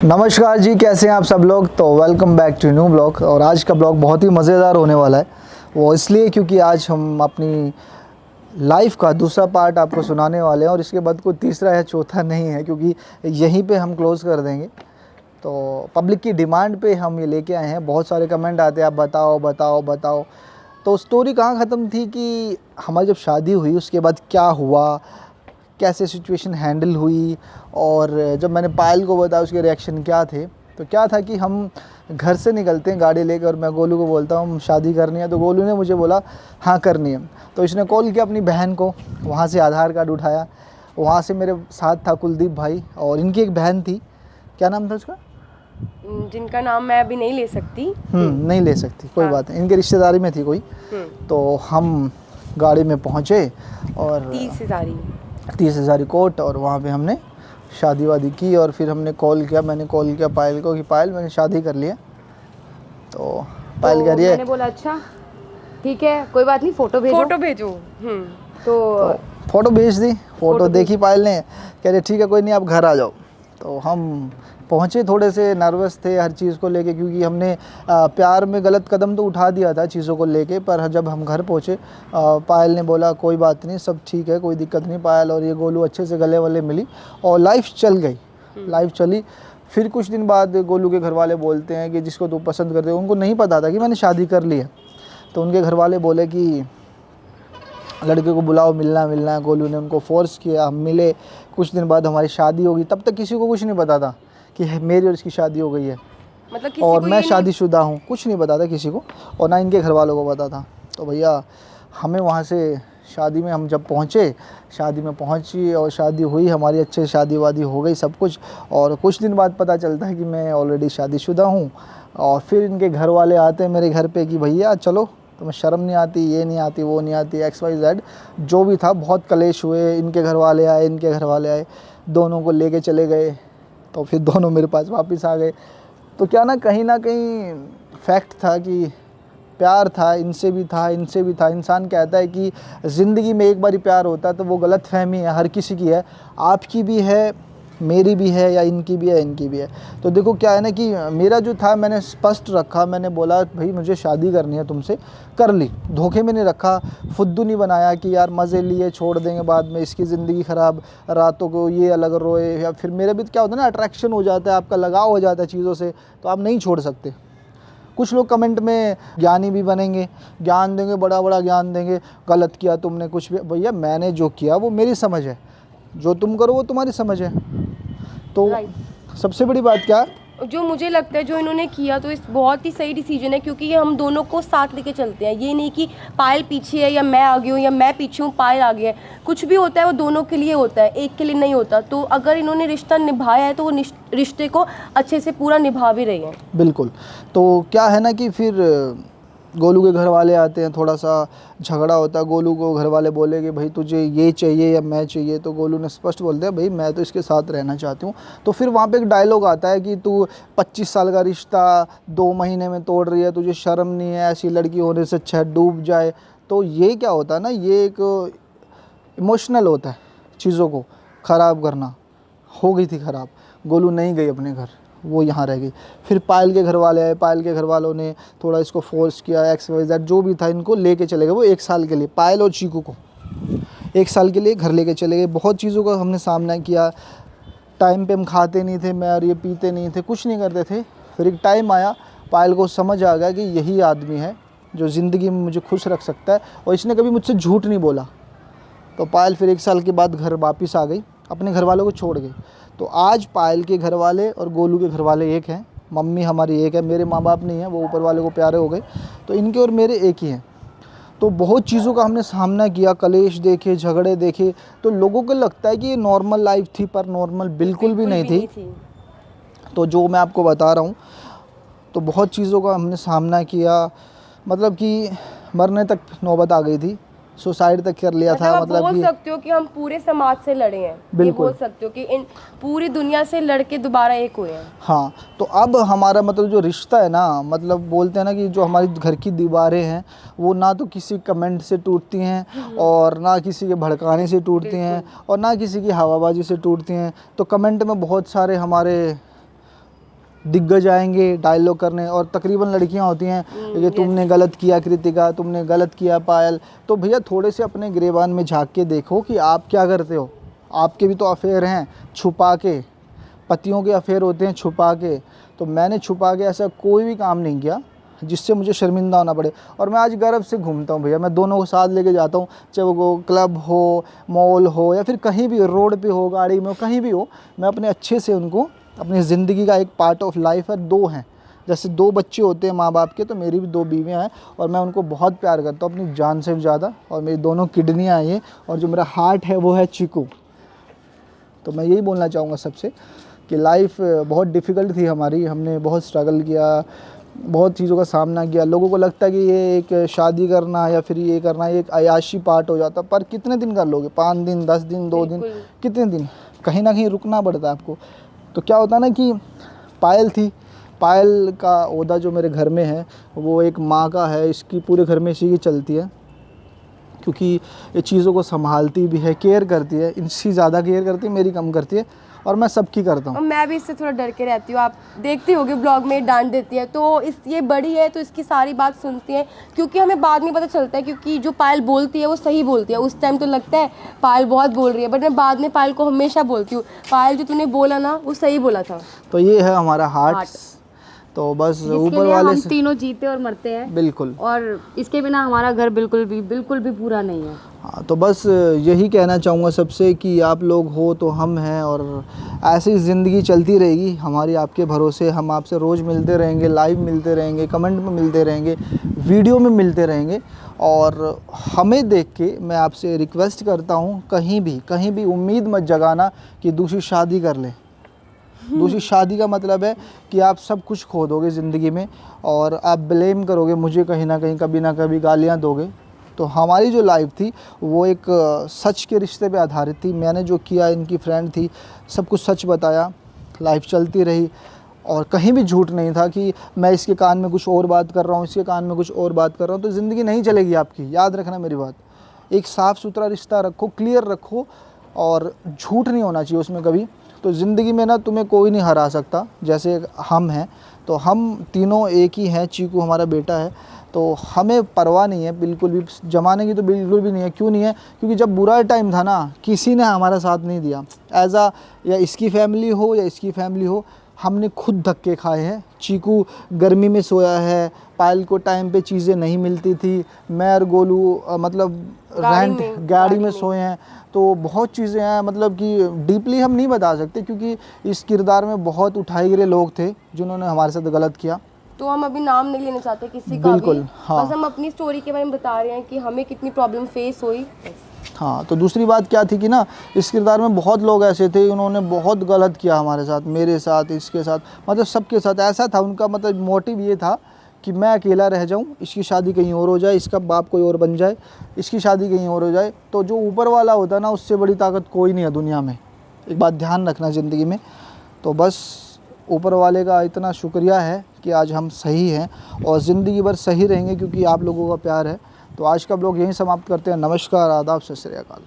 नमस्कार जी, कैसे हैं आप सब लोग। तो welcome back to new blog. और आज का ब्लॉग बहुत ही मज़ेदार होने वाला है। वो इसलिए क्योंकि आज हम अपनी लाइफ का दूसरा पार्ट आपको सुनाने वाले हैं और इसके बाद कोई तीसरा या चौथा नहीं है, क्योंकि यहीं पे हम क्लोज़ कर देंगे। तो पब्लिक की डिमांड पे हम ये लेके आए हैं। बहुत सारे कमेंट आते हैं, आप बताओ बताओ बताओ। तो स्टोरी कहाँ ख़त्म थी कि हमारी जब शादी हुई उसके बाद क्या हुआ, कैसे सिचुएशन हैंडल हुई, और जब मैंने पायल को बताया उसके रिएक्शन क्या थे। तो क्या था कि हम घर से निकलते हैं गाड़ी लेकर और मैं गोलू को बोलता हूँ शादी करनी है। तो गोलू ने मुझे बोला हाँ करनी है। तो इसने कॉल किया अपनी बहन को, वहाँ से आधार कार्ड उठाया। वहाँ से मेरे साथ था कुलदीप भाई और इनकी एक बहन थी, क्या नाम था उसका, जिनका नाम मैं अभी नहीं ले सकती। नहीं ले सकती, कोई हाँ। बात नहीं, इनके रिश्तेदारी में थी कोई। तो हम गाड़ी में पहुँचे और 30,000 कोट, और वहाँ पे हमने शादी वादी की। और फिर हमने मैंने कॉल किया पायल को कि पायल मैंने शादी कर लिया। तो पायल कह रही है, मैंने बोला अच्छा ठीक है कोई बात नहीं, फोटो भेजो। तो फ़ोटो भेज दी। फ़ोटो देखी पायल ने, कह रही ठीक है कोई नहीं आप घर आ जाओ। तो हम पहुँचे, थोड़े से नर्वस थे हर चीज़ को लेके, क्योंकि हमने प्यार में गलत कदम तो उठा दिया था चीज़ों को लेके। पर जब हम घर पहुँचे पायल ने बोला कोई बात नहीं, सब ठीक है, कोई दिक्कत नहीं। पायल और ये गोलू अच्छे से गले वले मिली और लाइफ चल गई। लाइफ चली। फिर कुछ दिन बाद गोलू के घर वाले बोलते हैं कि जिसको तू पसंद करते हो, उनको नहीं पता था कि मैंने शादी कर ली है। तो उनके घर वाले बोले कि लड़के को बुलाओ, मिलना है। गोलू ने उनको फोर्स किया, हम मिले। कुछ दिन बाद हमारी शादी होगी। तब तक किसी को कुछ नहीं पता था कि मेरी और इसकी शादी हो गई है, मतलब किसी और को मैं ये शादीशुदा हूँ, कुछ नहीं पता था किसी को, और ना इनके घर वालों को पता था। तो भैया हमें वहाँ से शादी में हम जब पहुँचे, शादी में पहुँची और शादी हुई हमारी, अच्छे से शादी वादी हो गई सब कुछ। और कुछ दिन बाद पता चलता है कि मैं ऑलरेडी शादीशुदा हूँ। और फिर इनके घर वाले आते हैं मेरे घर पे कि भैया चलो, तुम्हें शर्म नहीं आती, ये नहीं आती, वो नहीं आती, XYZ जो भी था। बहुत कलेश हुए, इनके घर वाले आए, इनके घर वाले आए, दोनों को लेके चले गए। तो फिर दोनों मेरे पास वापस आ गए। तो क्या ना कहीं फैक्ट था कि प्यार था, इनसे भी था, इनसे भी था। इंसान कहता है कि ज़िंदगी में एक बार ही प्यार होता है, तो वो गलतफहमी है, हर किसी की है, आपकी भी है, मेरी भी है, या इनकी भी है, इनकी भी है। तो देखो क्या है ना कि मेरा जो था मैंने स्पष्ट रखा, मैंने बोला भाई मुझे शादी करनी है तुमसे, कर ली। धोखे में नहीं रखा, फुद्दू नहीं बनाया कि यार मज़े लिए छोड़ देंगे बाद में, इसकी ज़िंदगी ख़राब, रातों को ये अलग रोए। या फिर मेरे भी क्या होता है ना, अट्रैक्शन हो जाता है, आपका लगाव हो जाता है चीज़ों से, तो आप नहीं छोड़ सकते। कुछ लोग कमेंट में ज्ञानी भी बनेंगे, ज्ञान देंगे, बड़ा बड़ा ज्ञान देंगे, गलत किया तुमने कुछ भी। भैया मैंने जो किया वो मेरी समझ है, जो तुम करो वो तुम्हारी समझ है। तो सबसे बड़ी बात क्या, जो मुझे लगता है जो इन्होंने किया तो इस बहुत ही सही डिसीजन है, क्योंकि ये हम दोनों को साथ लेके चलते हैं। ये नहीं कि पायल पीछे है या मैं आगे हूँ, या मैं पीछे हूँ पायल आगे है। कुछ भी होता है वो दोनों के लिए होता है, एक के लिए नहीं होता। तो अगर इन्होंने रिश्ता निभाया है तो वो रिश्ते को अच्छे से पूरा निभा भी रही है। बिल्कुल। तो क्या है ना कि फिर गोलू के घर वाले आते हैं, थोड़ा सा झगड़ा होता है। गोलू को घर वाले बोले कि भाई तुझे ये चाहिए या मैं चाहिए। तो गोलू ने स्पष्ट बोल दिया भाई मैं तो इसके साथ रहना चाहती हूँ। तो फिर वहाँ पे एक डायलॉग आता है कि तू 25 साल का रिश्ता 2 महीने में तोड़ रही है, तुझे शर्म नहीं है, ऐसी लड़की होने से अच्छा डूब जाए। तो ये क्या होता है ना, ये एक इमोशनल होता है चीज़ों को ख़राब करना। हो गई थी ख़राब, गोलू नहीं गई अपने घर, वो यहाँ रह गई। फिर पायल के घर वाले आए, पायल के घर वालों ने थोड़ा इसको फोर्स किया, XYZ जो भी था, इनको लेके चले गए वो 1 साल के लिए। पायल और चीकू को 1 साल के लिए घर लेके चले गए। बहुत चीज़ों का हमने सामना किया। टाइम पे हम खाते नहीं थे, मैं और ये पीते नहीं थे, कुछ नहीं करते थे। फिर एक टाइम आया, पायल को समझ आ गया कि यही आदमी है जो ज़िंदगी में मुझे खुश रख सकता है, और इसने कभी मुझसे झूठ नहीं बोला। तो पायल फिर 1 साल के बाद घर वापस आ गई, अपने घर वालों को छोड़ गई। तो आज पायल के घर वाले और गोलू के घर वाले एक हैं, मम्मी हमारी एक है, मेरे माँ बाप नहीं हैं, वो ऊपर वाले को प्यारे हो गए। तो इनके और मेरे एक ही हैं। तो बहुत चीज़ों का हमने सामना किया, कलेश देखे, झगड़े देखे। तो लोगों को लगता है कि ये नॉर्मल लाइफ थी, पर नॉर्मल बिल्कुल भी नहीं थी। तो जो मैं आपको बता रहा हूँ, तो बहुत चीज़ों का हमने सामना किया, मतलब कि मरने तक नौबत आ गई थी, सुसाइड तक कर लिया था। मतलब बोल सकते हो कि हम पूरे समाज से लड़े हैं। ये बोल सकते हो कि इन पूरी दुनिया से लड़के दोबारा एक हुए हैं। हाँ, तो अब हमारा मतलब जो रिश्ता है ना, मतलब बोलते हैं ना कि जो हमारी घर की दीवारें हैं वो ना तो किसी कमेंट से टूटती हैं, और ना किसी के भड़काने से टूटती हैं, और ना किसी की हवाबाजी से टूटती हैं। तो कमेंट में बहुत सारे हमारे दिग्गज आएंगे डायलॉग करने, और तकरीबन लड़कियां होती हैं कि तुमने गलत किया कृतिका, तुमने गलत किया पायल। तो भैया थोड़े से अपने गिरेबान में झांक के देखो कि आप क्या करते हो। आपके भी तो अफेयर हैं छुपा के, पतियों के अफेयर होते हैं छुपा के। तो मैंने छुपा के ऐसा कोई भी काम नहीं किया जिससे मुझे शर्मिंदा होना पड़े। और मैं आज गर्व से घूमता हूँ भैया, मैं दोनों को साथ लेके जाता हूँ, चाहे वो क्लब हो, मॉल हो, या फिर कहीं भी, रोड पे हो, गाड़ी में हो, कहीं भी हो, मैं अपने अच्छे से उनको, अपनी ज़िंदगी का एक पार्ट ऑफ लाइफ है। दो हैं, जैसे दो बच्चे होते हैं माँ बाप के, तो मेरी भी दो बीवियाँ हैं और मैं उनको बहुत प्यार करता हूँ अपनी जान से भी ज़्यादा। और मेरी दोनों किडनियाँ हैं ये, और जो मेरा हार्ट है वो है चीकू। तो मैं यही बोलना चाहूँगा सबसे कि लाइफ बहुत डिफ़िकल्ट थी हमारी, हमने बहुत स्ट्रगल किया, बहुत चीज़ों का सामना किया। लोगों को लगता है कि ये एक शादी करना या फिर ये करना ये एक अयाशी पार्ट हो जाता, पर कितने दिन कर लोगे? 5 दिन, 10 दिन, 2 दिन, कितने दिन? कहीं ना कहीं रुकना पड़ता है आपको। तो क्या होता ना कि पायल थी, पायल का ओहदा जो मेरे घर में है वो एक माँ का है, इसकी पूरे घर में इसी की चलती है, क्योंकि ये चीज़ों को संभालती भी है, केयर करती है, इनसे ज़्यादा केयर करती है, मेरी कम करती है, और मैं सबकी करता हूँ। और मैं भी इससे थोड़ा डर के रहती हूँ, आप देखते होगे ब्लॉग में डांट देती है, तो ये बड़ी है तो इसकी सारी बात सुनती है, क्योंकि हमें बाद में पता चलता है क्योंकि जो पायल बोलती है वो सही बोलती है। उस टाइम तो लगता है पायल बहुत बोल रही है, बट मैं बाद में पायल को हमेशा बोलती हूँ, पायल जो तूने बोला ना वो सही बोला था। तो ये है हमारा हार्ट। तो बस ऊपर वाले हम से तीनों जीते और मरते हैं, बिल्कुल, और इसके बिना हमारा घर बिल्कुल भी पूरा नहीं है। हाँ। तो बस यही कहना चाहूँगा सबसे कि आप लोग हो तो हम हैं, और ऐसी ज़िंदगी चलती रहेगी हमारी आपके भरोसे। हम आपसे रोज़ मिलते रहेंगे, लाइव मिलते रहेंगे, कमेंट में मिलते रहेंगे, वीडियो में मिलते रहेंगे। और हमें देख के मैं आपसे रिक्वेस्ट करता हूँ, कहीं भी उम्मीद मत जगाना कि दूसरी शादी कर ले। दूसरी शादी का मतलब है कि आप सब कुछ खो दोगे ज़िंदगी में, और आप ब्लेम करोगे मुझे, कहीं ना कहीं कभी ना कभी गालियाँ दोगे। तो हमारी जो लाइफ थी वो एक सच के रिश्ते पे आधारित थी। मैंने जो किया, इनकी फ्रेंड थी, सब कुछ सच बताया, लाइफ चलती रही, और कहीं भी झूठ नहीं था कि मैं इसके कान में कुछ और बात कर रहा हूँ, इसके कान में कुछ और बात कर रहा हूँ। तो ज़िंदगी नहीं चलेगी आपकी, याद रखना मेरी बात। एक साफ़ सुथरा रिश्ता रखो, क्लियर रखो, और झूठ नहीं होना चाहिए उसमें कभी। तो ज़िंदगी में ना तुम्हें कोई नहीं हरा सकता, जैसे हम हैं, तो हम तीनों एक ही हैं। चीकू हमारा बेटा है, तो हमें परवाह नहीं है बिल्कुल भी ज़माने की, तो बिल्कुल भी नहीं है। क्यों नहीं है? क्योंकि जब बुरा टाइम था ना, किसी ने हमारा साथ नहीं दिया। या इसकी फैमिली हो या इसकी फैमिली हो, हमने खुद धक्के खाए हैं। चीकू गर्मी में सोया है, पायल को टाइम पे चीज़ें नहीं मिलती थी, मैं और गोलू मतलब गाड़ी में सोए हैं। तो बहुत चीज़ें हैं, मतलब कि डीपली हम नहीं बता सकते, क्योंकि इस किरदार में बहुत उठाए गिरे लोग थे जिन्होंने हमारे साथ गलत किया। तो हम अभी नाम नहीं लेना चाहते किसी का बिल्कुल, भी, हाँ। बस हम अपनी स्टोरी के बारे में बता रहे हैं कि हमें कितनी प्रॉब्लम फेस हुई। हाँ, तो दूसरी बात क्या थी कि ना, इस किरदार में बहुत लोग ऐसे थे, उन्होंने बहुत गलत किया हमारे साथ, मेरे साथ, इसके साथ, मतलब सबके साथ। ऐसा था उनका, मतलब मोटिव ये था कि मैं अकेला रह जाऊं, इसकी शादी कहीं और हो जाए, इसका बाप कोई और बन जाए, इसकी शादी कहीं और हो जाए। तो जो ऊपर वाला होता है ना, उससे बड़ी ताकत कोई नहीं है दुनिया में। एक बात ध्यान रखना ज़िंदगी में। तो बस ऊपर वाले का इतना शुक्रिया है कि आज हम सही हैं, और ज़िंदगी भर सही रहेंगे, क्योंकि आप लोगों का प्यार है। तो आज का ब्लॉग यहीं समाप्त करते हैं। नमस्कार, आदाब, सत श्री अकाल।